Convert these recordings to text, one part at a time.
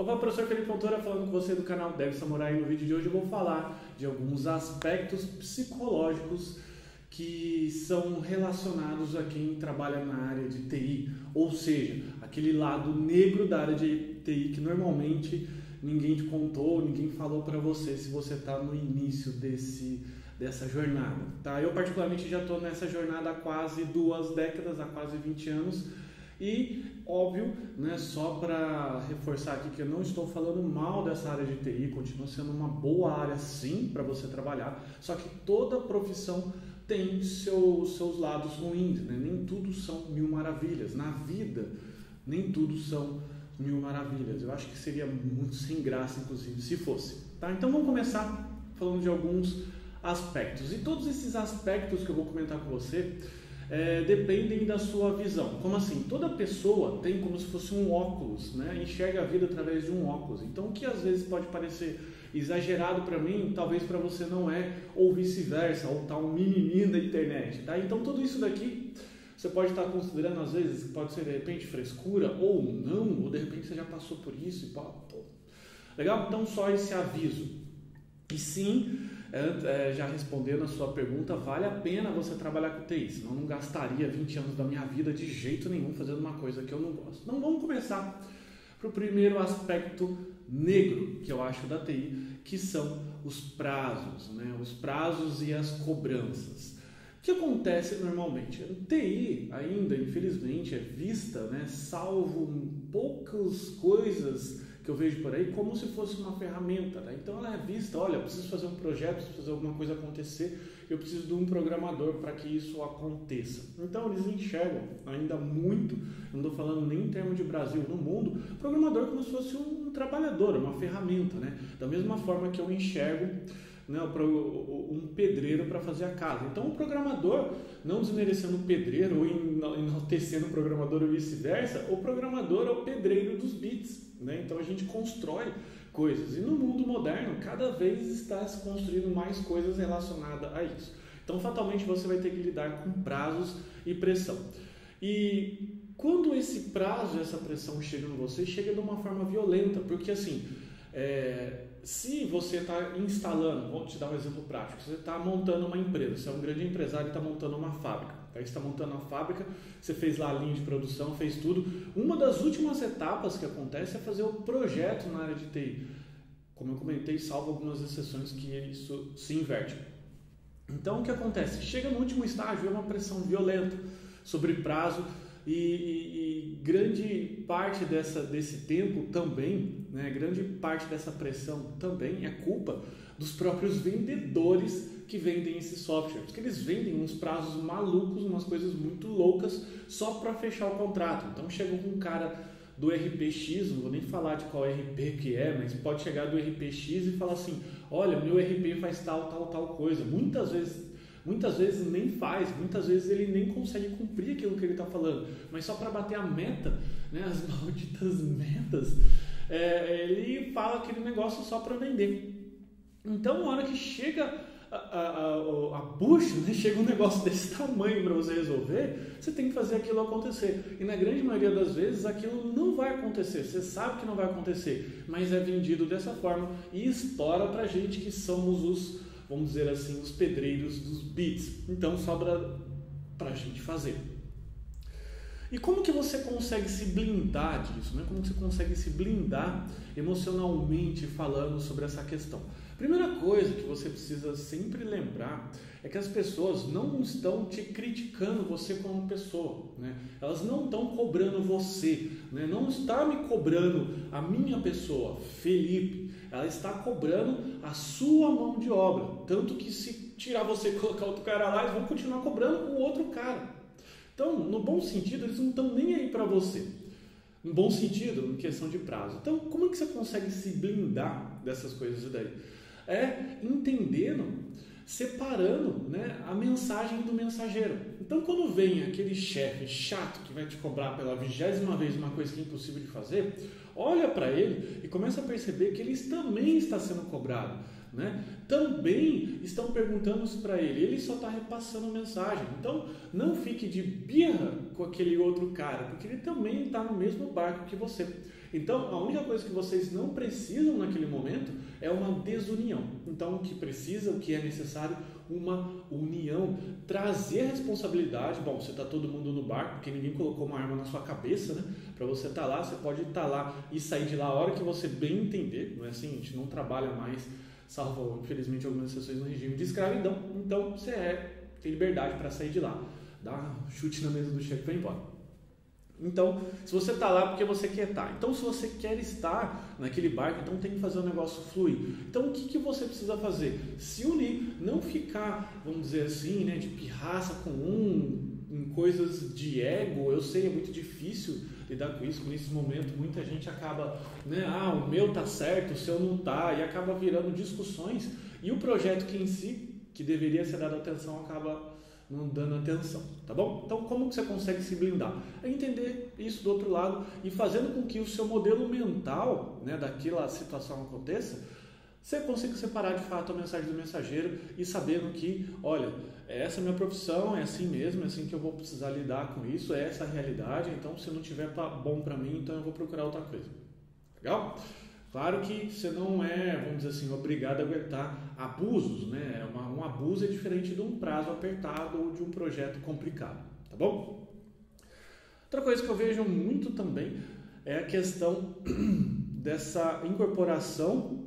Opa, professor Felipe Fontoura falando com você do canal Dev Samurai. No vídeo de hoje eu vou falar de alguns aspectos psicológicos que são relacionados a quem trabalha na área de TI, ou seja, aquele lado negro da área de TI que normalmente ninguém te contou, ninguém falou para você se você está no início dessa jornada. Tá? Eu particularmente já estou nessa jornada há quase 2 décadas, há quase 20 anos. E, óbvio, né, só para reforçar aqui que eu não estou falando mal dessa área de TI, continua sendo uma boa área sim para você trabalhar, só que toda profissão tem seus lados ruins, né? Nem tudo são mil maravilhas. Na vida, nem tudo são mil maravilhas. Eu acho que seria muito sem graça, inclusive, se fosse. Tá? Então vamos começar falando de alguns aspectos. E todos esses aspectos que eu vou comentar com você dependem da sua visão. Como assim? Toda pessoa tem como se fosse um óculos, né? Enxerga a vida através de um óculos. Então, o que às vezes pode parecer exagerado para mim, talvez para você não é, ou vice-versa, ou tá um mimimi da internet, tá? Então, tudo isso daqui você pode estar considerando às vezes, pode ser de repente frescura, ou não, ou de repente você já passou por isso e pô. Legal? Então, só esse aviso. E sim, já respondendo a sua pergunta, vale a pena você trabalhar com TI, senão eu não gastaria 20 anos da minha vida de jeito nenhum fazendo uma coisa que eu não gosto. Então vamos começar para o primeiro aspecto negro que eu acho da TI, que são os prazos, né? Os prazos e as cobranças. O que acontece normalmente? A TI ainda, infelizmente, é vista, né, salvo poucas coisas que eu vejo por aí, como se fosse uma ferramenta, né? Então ela é vista, olha, eu preciso fazer um projeto, preciso fazer alguma coisa acontecer, eu preciso de um programador para que isso aconteça. Então eles enxergam ainda muito, não estou falando nem em termos de Brasil, no mundo, programador como se fosse um trabalhador, uma ferramenta, né? Da mesma forma que eu enxergo, né, um pedreiro para fazer a casa. Então o programador, não desmerecendo o pedreiro ou enaltecendo o programador ou vice-versa, o programador é o pedreiro dos bits, né? Então a gente constrói coisas e no mundo moderno cada vez está se construindo mais coisas relacionadas a isso. Então fatalmente você vai ter que lidar com prazos e pressão. E quando esse prazo e essa pressão chegam em você, chega de uma forma violenta, porque assim, se você está instalando, vou te dar um exemplo prático, você está montando uma empresa, você é um grande empresário e está montando uma fábrica. Aí você está montando uma fábrica, você fez lá a linha de produção, fez tudo. Uma das últimas etapas que acontece é fazer o projeto na área de TI. Como eu comentei, salvo algumas exceções que isso se inverte. Então o que acontece? Chega no último estágio, é uma pressão violenta sobre prazo e grande parte desse tempo também, né, grande parte dessa pressão também é culpa dos próprios vendedores que vendem esse software, porque eles vendem uns prazos malucos, umas coisas muito loucas só para fechar o contrato. Então chega um cara do RPX, não vou nem falar de qual RP que é, mas pode chegar do RPX e falar assim, olha, meu RP faz tal coisa. Muitas vezes nem faz, muitas vezes ele nem consegue cumprir aquilo que ele está falando, mas só para bater a meta, né, as malditas metas, ele fala aquele negócio só para vender. Então, na hora que chega a bucha, né, chega um negócio desse tamanho para você resolver, você tem que fazer aquilo acontecer. E na grande maioria das vezes aquilo não vai acontecer, você sabe que não vai acontecer, mas é vendido dessa forma e estoura para a gente que somos os, vamos dizer assim, os pedreiros dos bits. Então sobra para a gente fazer. E como que você consegue se blindar disso, né? Como que você consegue se blindar emocionalmente falando sobre essa questão? Primeira coisa que você precisa sempre lembrar é que as pessoas não estão te criticando você como pessoa, né? Elas não estão cobrando você, né? Não está me cobrando a minha pessoa, Felipe. Ela está cobrando a sua mão de obra. Tanto que se tirar você e colocar outro cara lá, eles vão continuar cobrando o outro cara. Então, no bom sentido, eles não estão nem aí para você. No bom sentido, em questão de prazo. Então, como é que você consegue se blindar dessas coisas daí? É entendendo, separando, né, a mensagem do mensageiro. Então, quando vem aquele chefe chato que vai te cobrar pela 20ª vez uma coisa que é impossível de fazer, olha para ele e começa a perceber que ele também está sendo cobrado, né? Também estão perguntando isso para ele só está repassando mensagem. Então, não fique de birra com aquele outro cara, porque ele também está no mesmo barco que você. Então, a única coisa que vocês não precisam naquele momento é uma desunião. Então, o que precisa, o que é necessário, uma união, trazer responsabilidade. Bom, você está todo mundo no barco, porque ninguém colocou uma arma na sua cabeça, né? Para você estar lá, você pode estar lá e sair de lá a hora que você bem entender. Não é assim, a gente não trabalha mais, salvo, infelizmente, algumas exceções no regime de escravidão. Então, você tem liberdade para sair de lá. Dá um chute na mesa do chefe e vai embora. Então, se você está lá porque você quer estar. Então, se você quer estar naquele barco, então tem que fazer o negócio fluir. Então, o que você precisa fazer? Se unir, não ficar, vamos dizer assim, né, de pirraça com em coisas de ego. Eu sei, é muito difícil lidar com isso. Nesse momento, muita gente acaba, né, o meu tá certo, o seu não tá, e acaba virando discussões. E o projeto que em si, que deveria ser dado atenção, acaba não dando atenção, tá bom? Então, como que você consegue se blindar? É entender isso do outro lado e fazendo com que o seu modelo mental, né, daquela situação aconteça, você consiga separar de fato a mensagem do mensageiro e sabendo que, olha, essa é a minha profissão, é assim mesmo, é assim que eu vou precisar lidar com isso, é essa a realidade, então se não tiver bom para mim, então eu vou procurar outra coisa. Legal? Claro que você não é, vamos dizer assim, obrigado a aguentar abusos, né? Um abuso é diferente de um prazo apertado ou de um projeto complicado, tá bom? Outra coisa que eu vejo muito também é a questão dessa incorporação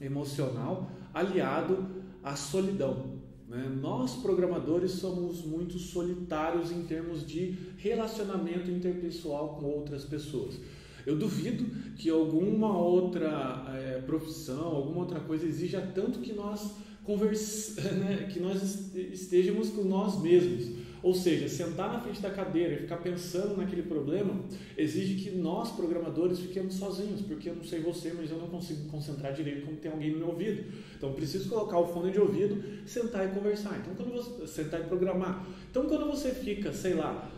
emocional aliado à solidão, né? Nós, programadores, somos muito solitários em termos de relacionamento interpessoal com outras pessoas. Eu duvido que alguma outra profissão, alguma outra coisa exija tanto que nós né, que nós estejamos com nós mesmos. Ou seja, sentar na frente da cadeira e ficar pensando naquele problema exige que nós, programadores, fiquemos sozinhos, porque eu não sei você, mas eu não consigo me concentrar direito quando tem alguém no meu ouvido. Então, eu preciso colocar o fone de ouvido, sentar e conversar. Então, sentar e programar. Então, quando você fica, sei lá,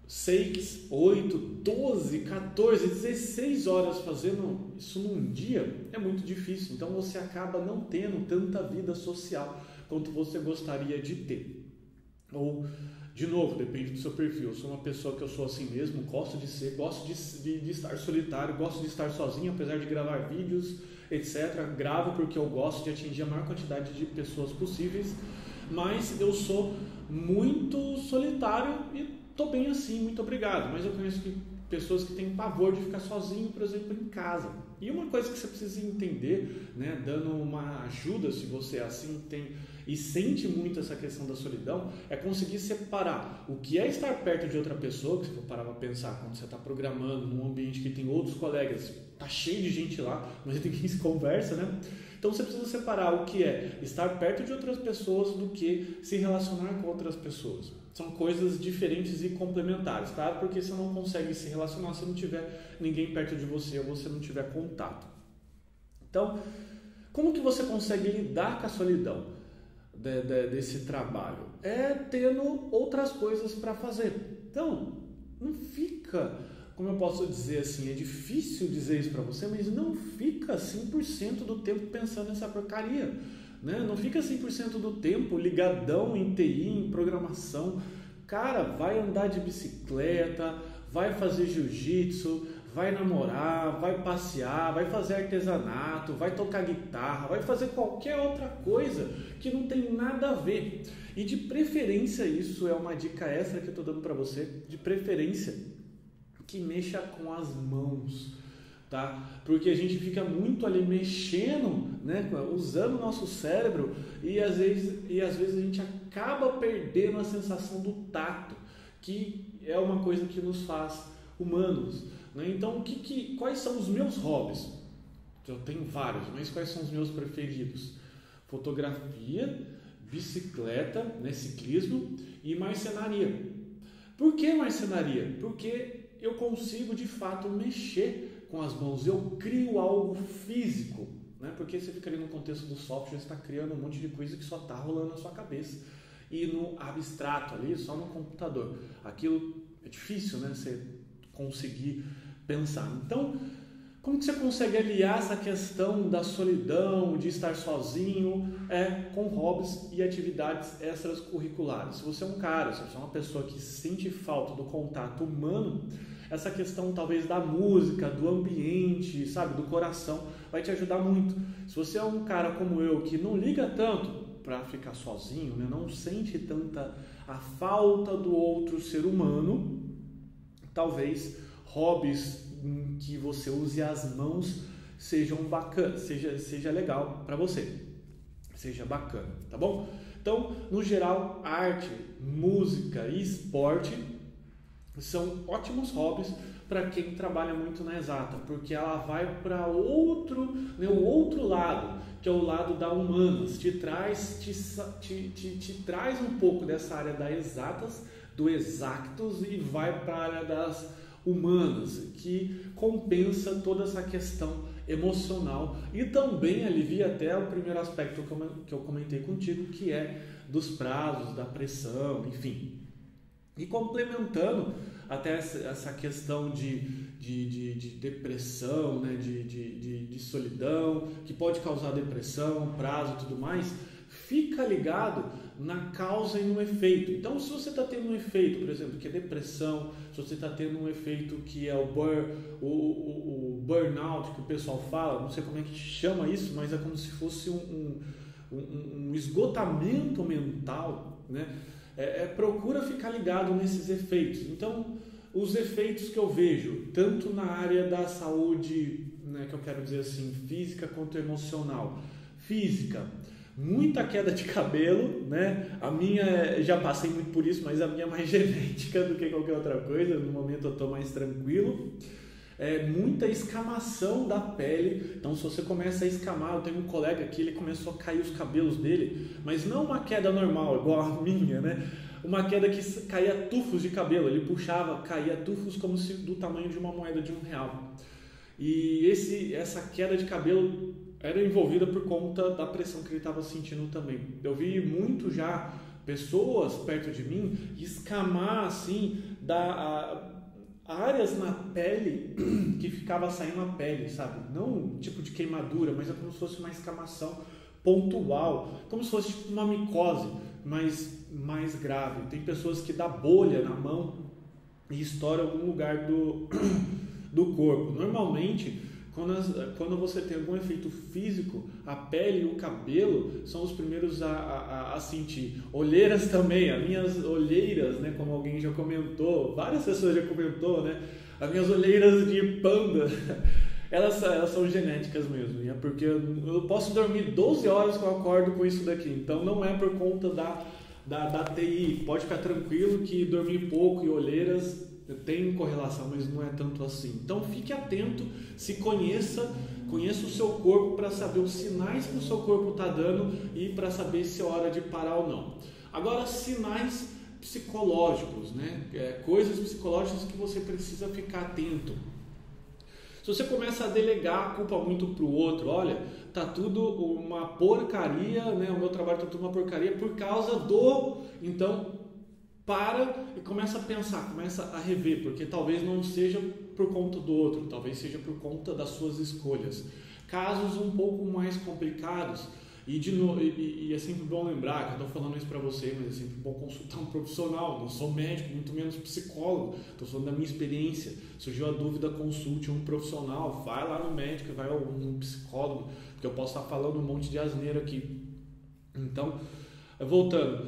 6, 8, 12, 14, 16 horas fazendo isso num dia, é muito difícil. Então você acaba não tendo tanta vida social quanto você gostaria de ter. Ou, de novo, depende do seu perfil. Eu sou uma pessoa que eu sou assim mesmo, gosto de ser, gosto de estar solitário, gosto de estar sozinho, apesar de gravar vídeos, etc. Gravo porque eu gosto de atingir a maior quantidade de pessoas possíveis, mas eu sou muito solitário e estou bem assim, muito obrigado. Mas eu conheço pessoas que têm pavor de ficar sozinho, por exemplo, em casa. E uma coisa que você precisa entender, né, dando uma ajuda, se você assim tem e sente muito essa questão da solidão, é conseguir separar o que é estar perto de outra pessoa, que se for parar para pensar, quando você está programando num ambiente que tem outros colegas, tá cheio de gente lá, mas tem quem se conversa, né? Então você precisa separar o que é estar perto de outras pessoas do que se relacionar com outras pessoas. São coisas diferentes e complementares, tá? Porque você não consegue se relacionar se não tiver ninguém perto de você ou você não tiver contato. Então, como que você consegue lidar com a solidão desse trabalho? É tendo outras coisas para fazer. Então, não fica, como eu posso dizer assim, é difícil dizer isso para você, mas não fica 100% do tempo pensando nessa porcaria. Né? Não fica 100% do tempo ligadão em TI, em programação. Cara, vai andar de bicicleta, vai fazer jiu-jitsu, vai namorar, vai passear, vai fazer artesanato, vai tocar guitarra, vai fazer qualquer outra coisa que não tem nada a ver. E de preferência, isso é uma dica extra que eu estou dando para você, de preferência que mexa com as mãos. Tá? Porque a gente fica muito ali mexendo, né, usando o nosso cérebro e às vezes a gente acaba perdendo a sensação do tato, que é uma coisa que nos faz humanos. Né? Então, quais são os meus hobbies? Eu tenho vários, mas quais são os meus preferidos? Fotografia, bicicleta, né, ciclismo e marcenaria. Por que marcenaria? Porque eu consigo de fato mexer com as mãos, eu crio algo físico, né? Porque você fica ali no contexto do software, você está criando um monte de coisa que só está rolando na sua cabeça. E no abstrato ali, só no computador. Aquilo é difícil, né? Você conseguir pensar. Então, como que você consegue aliar essa questão da solidão, de estar sozinho, com hobbies e atividades extracurriculares? Se você é um cara, se você é uma pessoa que sente falta do contato humano, essa questão talvez da música, do ambiente, sabe, do coração, vai te ajudar muito. Se você é um cara como eu, que não liga tanto para ficar sozinho, né, não sente tanta a falta do outro ser humano, talvez hobbies em que você use as mãos sejam bacanas, seja legal para você, seja bacana, tá bom? Então, no geral, arte, música e esporte são ótimos hobbies para quem trabalha muito na exata, porque ela vai para outro, né, o outro lado, que é o lado da humanas, te traz um pouco dessa área das exatas, do exactos, e vai para a área das humanas, que compensa toda essa questão emocional e também alivia até o primeiro aspecto que eu comentei contigo, que é dos prazos, da pressão, enfim. E complementando até essa questão de depressão, né? de solidão, que pode causar depressão, prazo e tudo mais, fica ligado na causa e no efeito. Então, se você está tendo um efeito, por exemplo, que é depressão, se você está tendo um efeito que é o burnout, que o pessoal fala, não sei como é que chama isso, mas é como se fosse um esgotamento mental, né? Procura ficar ligado nesses efeitos. Então, os efeitos que eu vejo, tanto na área da saúde, né, que eu quero dizer assim, física quanto emocional. Física, muita queda de cabelo, né? A minha, já passei muito por isso, mas a minha é mais genética do que qualquer outra coisa. No momento eu estou mais tranquilo. Muita escamação da pele. Então, se você começa a escamar, eu tenho um colega que ele começou a cair os cabelos dele, mas não uma queda normal, igual a minha, né? Uma queda que caía tufos de cabelo. Ele puxava, caía tufos como se do tamanho de uma moeda de R$1. E essa queda de cabelo era envolvida por conta da pressão que ele estava sentindo também. Eu vi muito já pessoas perto de mim escamar assim áreas na pele que ficava saindo a pele, sabe? Não um tipo de queimadura, mas é como se fosse uma escamação pontual, como se fosse tipo uma micose, mas mais grave. Tem pessoas que dá bolha na mão e estoura algum lugar do corpo. Normalmente, quando você tem algum efeito físico, a pele e o cabelo são os primeiros a sentir. Olheiras também, as minhas olheiras, né, como alguém já comentou, várias pessoas já comentou, né, as minhas olheiras de panda, elas são genéticas mesmo, é porque eu posso dormir 12 horas que eu acordo com isso daqui, então não é por conta da TI, pode ficar tranquilo que dormir pouco e olheiras tem correlação, mas não é tanto assim. Então fique atento, se conheça o seu corpo para saber os sinais que o seu corpo está dando e para saber se é hora de parar ou não. Agora, sinais psicológicos, né? Coisas psicológicas que você precisa ficar atento. Se você começa a delegar a culpa muito para o outro, olha, tá tudo uma porcaria, né? O meu trabalho tá tudo uma porcaria por causa então para e começa a pensar, começa a rever, porque talvez não seja por conta do outro, talvez seja por conta das suas escolhas. Casos um pouco mais complicados, e é sempre bom lembrar que eu estou falando isso para você, mas é sempre bom consultar um profissional. Não sou médico, muito menos psicólogo, estou falando da minha experiência. Surgiu a dúvida, consulte um profissional, vai lá no médico, vai a um psicólogo, porque eu posso estar falando um monte de asneira aqui. Então, voltando,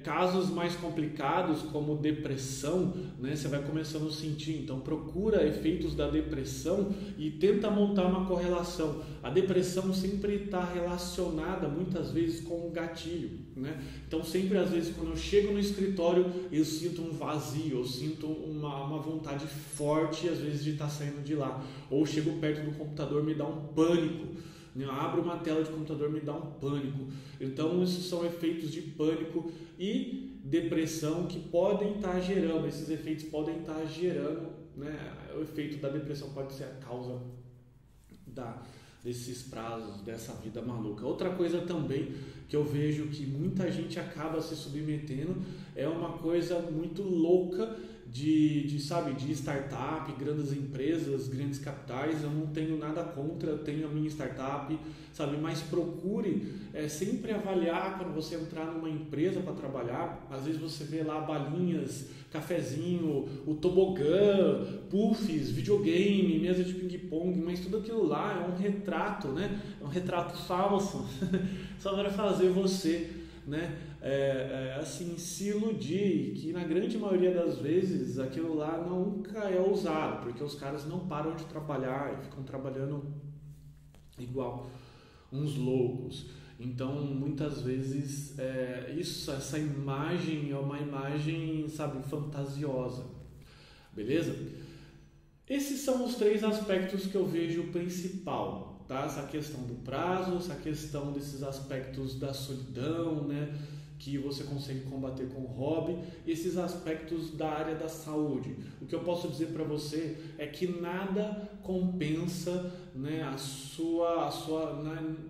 casos mais complicados como depressão, né, você vai começando a sentir, então procura efeitos da depressão e tenta montar uma correlação. A depressão sempre está relacionada muitas vezes com um gatilho, né? Então sempre às vezes quando eu chego no escritório eu sinto um vazio, eu sinto uma vontade forte às vezes de estar saindo de lá, ou chego perto do computador me dá um pânico. Abro uma tela de computador, me dá um pânico. Então, esses são efeitos de pânico e depressão que podem estar gerando, esses efeitos podem estar gerando, né? O efeito da depressão pode ser a causa desses prazos, dessa vida maluca. Outra coisa também que eu vejo que muita gente acaba se submetendo é uma coisa muito louca sabe, de startup, grandes empresas, grandes capitais. Eu não tenho nada contra, eu tenho a minha startup, sabe, mas procure sempre avaliar quando você entrar numa empresa para trabalhar. Às vezes você vê lá balinhas, cafezinho, o tobogã, puffs, videogame, mesa de ping-pong, mas tudo aquilo lá é um retrato, né? É um retrato falso, só para fazer você, né? Assim, se iludir, que na grande maioria das vezes aquilo lá nunca é usado, porque os caras não param de trabalhar e ficam trabalhando igual uns loucos. Então, muitas vezes, essa imagem é uma imagem, sabe, fantasiosa. Beleza? Esses são os 3 aspectos que eu vejo principal, tá? Essa questão do prazo, essa questão desses aspectos da solidão, né? Que você consegue combater com o hobby, e esses aspectos da área da saúde. O que eu posso dizer para você é que nada compensa, né,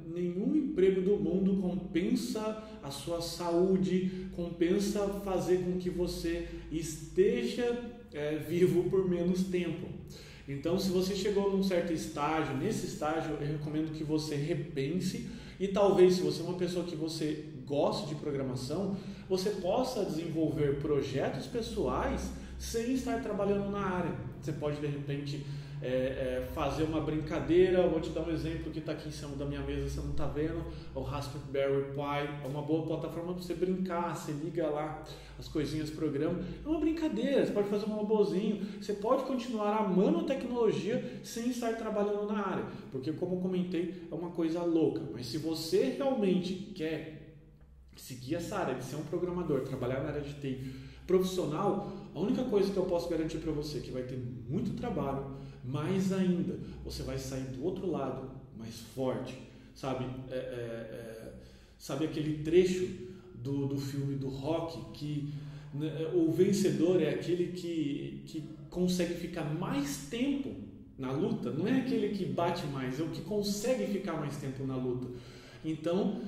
nenhum emprego do mundo compensa a sua saúde, compensa fazer com que você esteja vivo por menos tempo. Então, se você chegou num certo estágio, nesse estágio eu recomendo que você repense, e talvez, se você é uma pessoa que você goste de programação, você possa desenvolver projetos pessoais sem estar trabalhando na área. Você pode, de repente, fazer uma brincadeira. Eu vou te dar um exemplo que está aqui em cima da minha mesa, você não está vendo. O Raspberry Pi é uma boa plataforma para você brincar. Você liga lá as coisinhas, programa. É uma brincadeira, você pode fazer um robozinho. Você pode continuar amando a tecnologia sem estar trabalhando na área, porque, como eu comentei, é uma coisa louca. Mas se você realmente quer seguir essa área de ser um programador, trabalhar na área de TI profissional, a única coisa que eu posso garantir para você é que vai ter muito trabalho, mais ainda, você vai sair do outro lado mais forte, sabe? Sabe aquele trecho do filme do Rocky, que, né, o vencedor é aquele que consegue ficar mais tempo na luta, não é aquele que bate mais, é o que consegue ficar mais tempo na luta. Então,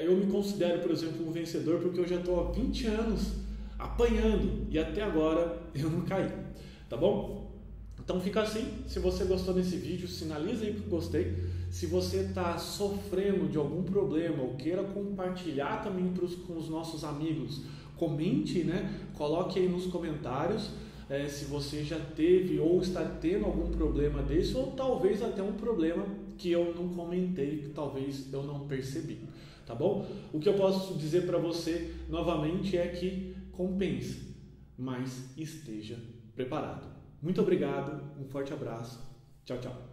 eu me considero, por exemplo, um vencedor, porque eu já estou há 20 anos apanhando e até agora eu não caí, tá bom? Então fica assim. Se você gostou desse vídeo, sinaliza aí que gostei. Se você está sofrendo de algum problema ou queira compartilhar também com os nossos amigos, comente, né? Coloque aí nos comentários se você já teve ou está tendo algum problema desse, ou talvez até um problema que eu não comentei, que talvez eu não percebi, tá bom? O que eu posso dizer para você novamente é que compense, mas esteja preparado. Muito obrigado, um forte abraço, tchau, tchau.